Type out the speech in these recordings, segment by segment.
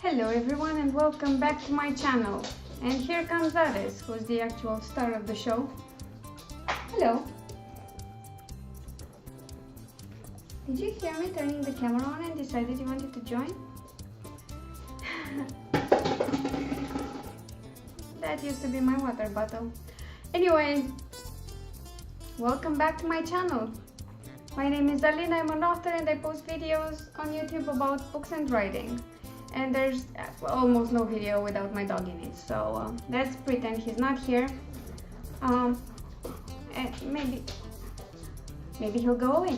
Hello everyone and welcome back to my channel. And here comes Ares, who's the actual star of the show. Hello. Did you hear me turning the camera on and decided you wanted to join? That used to be my water bottle. Anyway, welcome back to my channel. My name is Alina, I'm an author and I post videos on YouTube about books and writing. And there's almost no video without my dog in it, so let's pretend he's not here. And maybe he'll go away.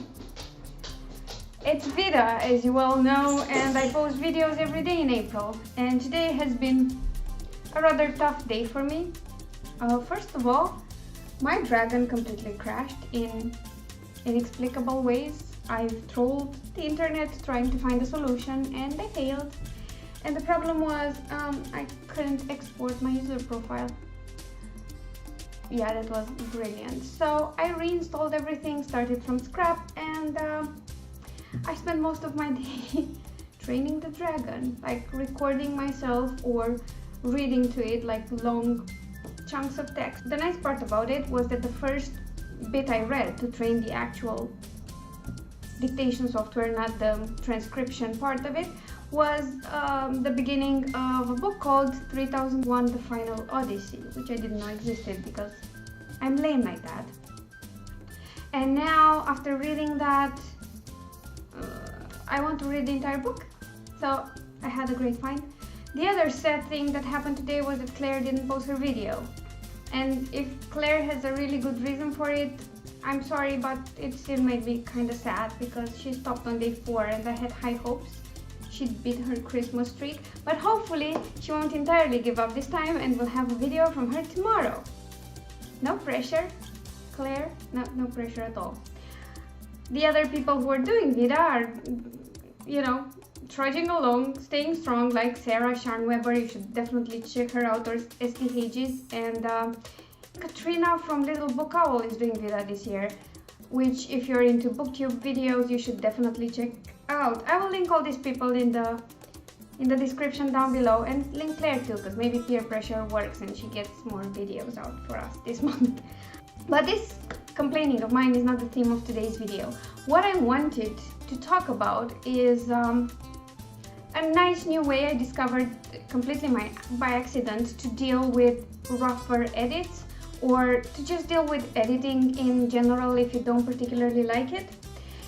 It's Vida, as you all know, and I post videos every day in April. And today has been a rather tough day for me. First of all, my dragon completely crashed in inexplicable ways. I've trolled the internet trying to find a solution and I failed. And the problem was I couldn't export my user profile. Yeah, that was brilliant. So I reinstalled everything, started from scrap, and I spent most of my day training the dragon, like recording myself or reading to it like long chunks of text. The nice part about it was that the first bit I read to train the actual dictation software, not the transcription part of it, was the beginning of a book called 3001 The Final Odyssey, which I didn't know existed because I'm lame like that. And now, after reading that, I want to read the entire book. So I had a great find. The other sad thing that happened today was that Claire didn't post her video. And if Claire has a really good reason for it, I'm sorry, but it still made me kind of sad because she stopped on day 4 and I had high hopes she'd beat her Christmas streak. But hopefully she won't entirely give up this time and we'll have a video from her tomorrow. No pressure, Claire, no pressure at all. The other people who are doing Vida are, you know, trudging along, staying strong, like Sarah Scharnweber. You should definitely check her out, or SD Hages, and Katrina from Little Book Owl is doing Vida this year, which if you're into booktube videos you should definitely check out. I will link all these people in the description down below, and link Claire too, because maybe peer pressure works and she gets more videos out for us this month. But this complaining of mine is not the theme of today's video. What I wanted to talk about is a nice new way I discovered completely by accident to deal with rougher edits, or to just deal with editing in general if you don't particularly like it.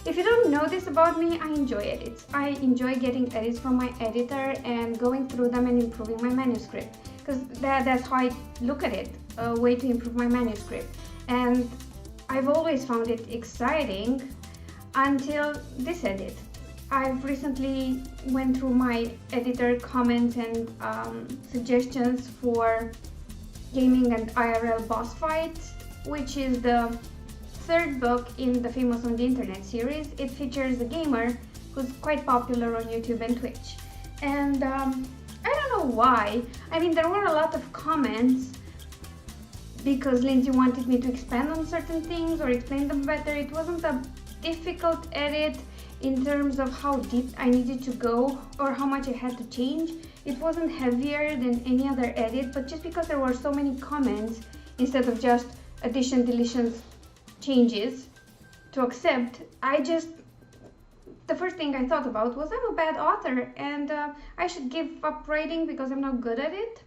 If you don't know this about me, I enjoy edits. I enjoy getting edits from my editor and going through them and improving my manuscript, because that's how I look at it, a way to improve my manuscript. And I've always found it exciting until this edit. I've recently went through my editor comments and suggestions for Gaming and IRL Boss Fight, which is the third book in the Famous on the Internet series. It features a gamer who's quite popular on YouTube and Twitch. And I don't know why. I mean, there were a lot of comments because Lindsay wanted me to expand on certain things or explain them better. It wasn't a difficult edit in terms of how deep I needed to go or how much I had to change. It wasn't heavier than any other edit, but just because there were so many comments, instead of just addition, deletions, changes to accept, the first thing I thought about was I'm a bad author and I should give up writing because I'm not good at it.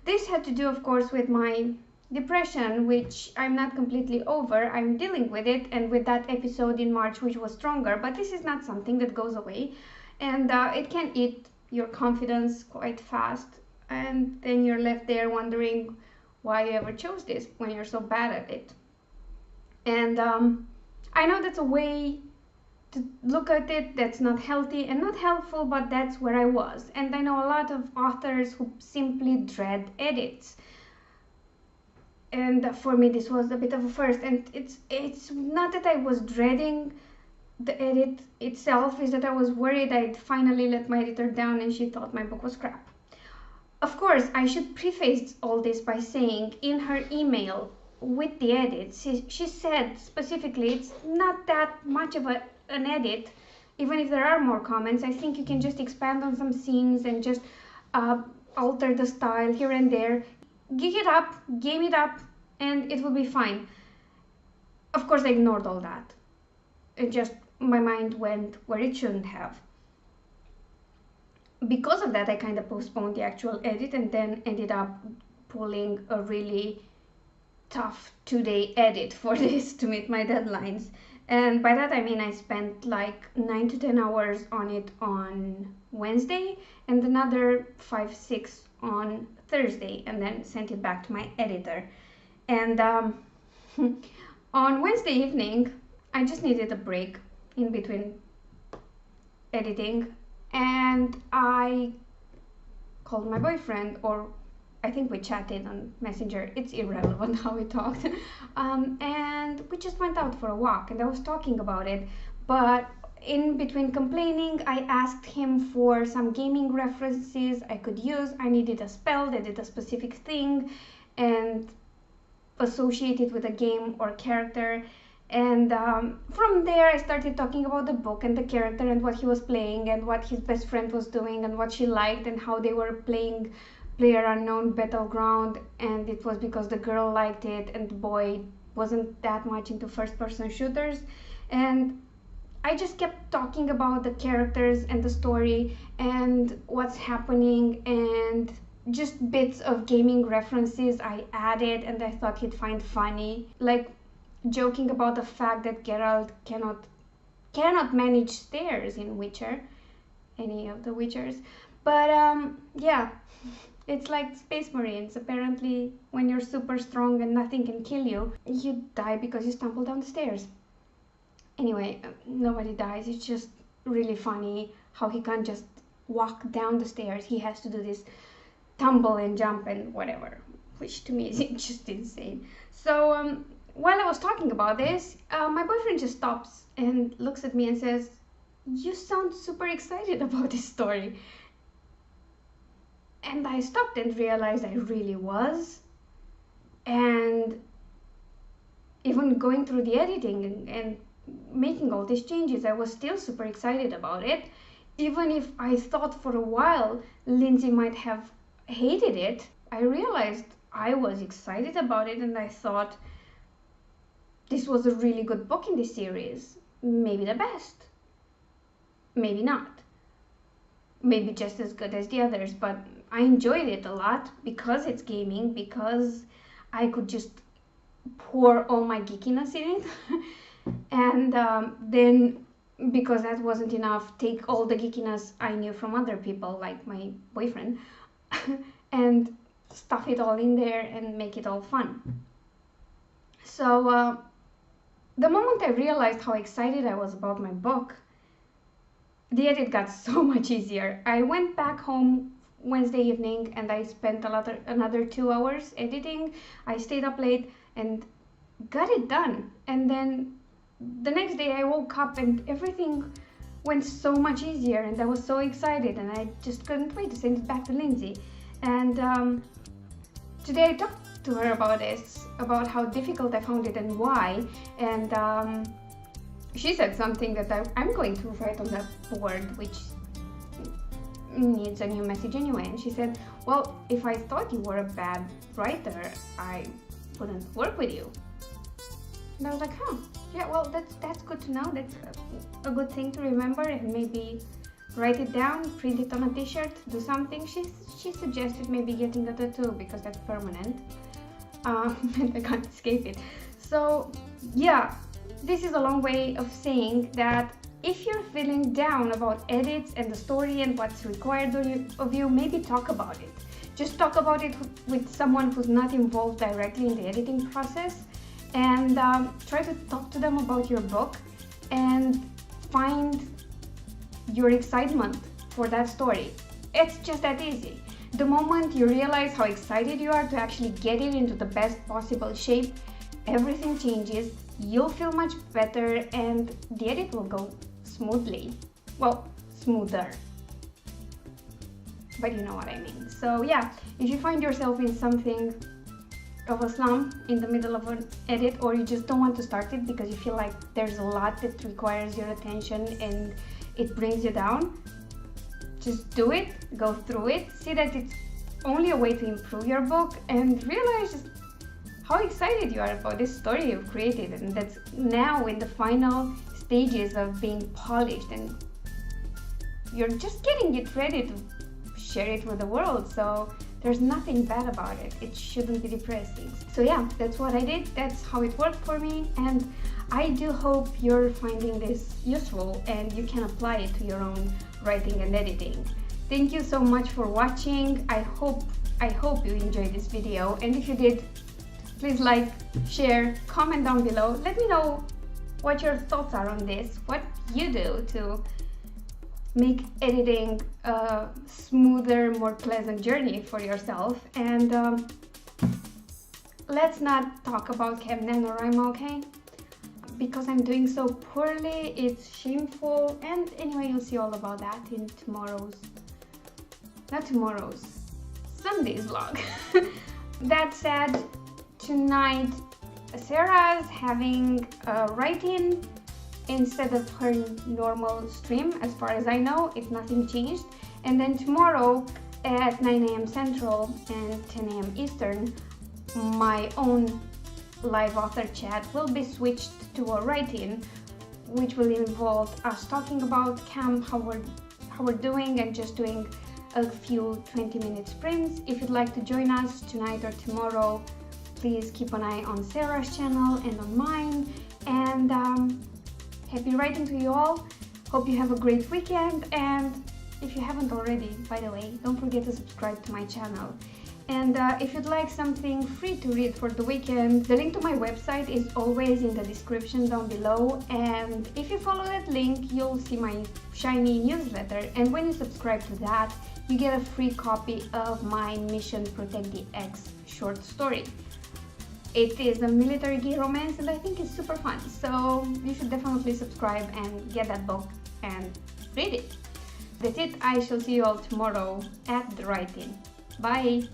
This had to do, of course, with my depression, which I'm not completely over. I'm dealing with it, and with that episode in March, which was stronger, but this is not something that goes away, and it can eat your confidence quite fast, and then you're left there wondering why you ever chose this when you're so bad at it. And I know that's a way to look at it that's not healthy and not helpful, but that's where I was. And I know a lot of authors who simply dread edits. And for me, this was a bit of a first. And it's not that I was dreading the edit itself, is that I was worried I'd finally let my editor down and she thought my book was crap. Of course, I should preface all this by saying in her email with the edits, she said specifically it's not that much of an edit. Even if there are more comments, I think you can just expand on some scenes and just alter the style here and there, gig it up, game it up, and it will be fine. Of course, I ignored all that. It just, my mind went where it shouldn't have. Because of that, I kind of postponed the actual edit and then ended up pulling a really tough 2-day edit for this to meet my deadlines. And by that I mean I spent like 9 to 10 hours on it on Wednesday and another 5-6 on Thursday, and then sent it back to my editor. And on Wednesday evening I just needed a break in between editing, and I called my boyfriend, or I think we chatted on Messenger. It's irrelevant how we talked. And we just went out for a walk, and I was talking about it. But in between complaining, I asked him for some gaming references I could use. I needed a spell that did a specific thing and associated with a game or character. And from there I started talking about the book and the character and what he was playing and what his best friend was doing and what she liked and how they were playing PlayerUnknown Battleground, and it was because the girl liked it and the boy wasn't that much into first-person shooters. And I just kept talking about the characters and the story and what's happening, and just bits of gaming references I added and I thought he'd find funny, like joking about the fact that Geralt cannot manage stairs in Witcher, any of the Witchers. But yeah, it's like Space Marines. Apparently when you're super strong and nothing can kill you, you die because you stumble down the stairs. Anyway, nobody dies. It's just really funny how he can't just walk down the stairs. He has to do this tumble and jump and whatever, which to me is just insane. So while I was talking about this, my boyfriend just stops and looks at me and says, "You sound super excited about this story." And I stopped and realized I really was. And even going through the editing and making all these changes, I was still super excited about it. Even if I thought for a while Lindsay might have hated it, I realized I was excited about it, and I thought this was a really good book in this series. Maybe the best. Maybe not. Maybe just as good as the others, but I enjoyed it a lot because it's gaming, because I could just pour all my geekiness in it. And then, because that wasn't enough, take all the geekiness I knew from other people, like my boyfriend, and stuff it all in there and make it all fun. So the moment I realized how excited I was about my book, the edit got so much easier. I went back home Wednesday evening and I spent another 2 hours editing. I stayed up late and got it done. And then the next day I woke up and everything went so much easier, and I was so excited, and I just couldn't wait to send it back to Lindsay. And today I talked to her about this, about how difficult I found it and why. And she said something that I'm going to write on that board, which needs a new message anyway. And she said, "Well, if I thought you were a bad writer, I wouldn't work with you." And I was like, "Huh, yeah, well, that's good to know. That's a good thing to remember, and maybe write it down, print it on a t-shirt, do something." She suggested maybe getting a tattoo because that's permanent, and I can't escape it. So yeah, this is a long way of saying that if you're feeling down about edits and the story and what's required of you, maybe talk about it. Just talk about it with someone who's not involved directly in the editing process, and try to talk to them about your book and find your excitement for that story. It's just that easy. The moment you realize how excited you are to actually get it into the best possible shape, everything changes. You'll feel much better and the edit will go smoothly. Well, smoother. But you know what I mean. So yeah, if you find yourself in something of a slump in the middle of an edit, or you just don't want to start it because you feel like there's a lot that requires your attention and it brings you down, just do it, go through it, see that it's only a way to improve your book, and realize just how excited you are about this story you've created, and that's now in the final stages of being polished, and you're just getting it ready to share it with the world. So there's nothing bad about it. It shouldn't be depressing. So yeah, that's what I did. That's how it worked for me, and I do hope you're finding this useful and you can apply it to your own writing and editing. Thank you so much for watching. I hope you enjoyed this video, and if you did, please like, share, comment down below. Let me know what your thoughts are on this, what you do to make editing a smoother, more pleasant journey for yourself. And let's not talk about Chem NaNoWriMo, okay? Because I'm doing so poorly, it's shameful. And anyway, you'll see all about that in Sunday's vlog. That said, tonight Sarah's having a write-in instead of her normal stream, as far as I know, if nothing changed. And then tomorrow at 9 AM Central and 10 AM Eastern, my own live author chat will be switched to a write-in, which will involve us talking about Chem, how we're doing, and just doing a few 20-minute sprints. If you'd like to join us tonight or tomorrow, please keep an eye on Sarah's channel and on mine. And happy writing to you all. Hope you have a great weekend, and if you haven't already, by the way, don't forget to subscribe to my channel. And if you'd like something free to read for the weekend, the link to my website is always in the description down below, and if you follow that link, you'll see my shiny newsletter, and when you subscribe to that, you get a free copy of my Mission Protect the X short story. It is a military gear romance, and I think it's super fun, so you should definitely subscribe and get that book and read it. That's it. I shall see you all tomorrow at the write-in. Bye!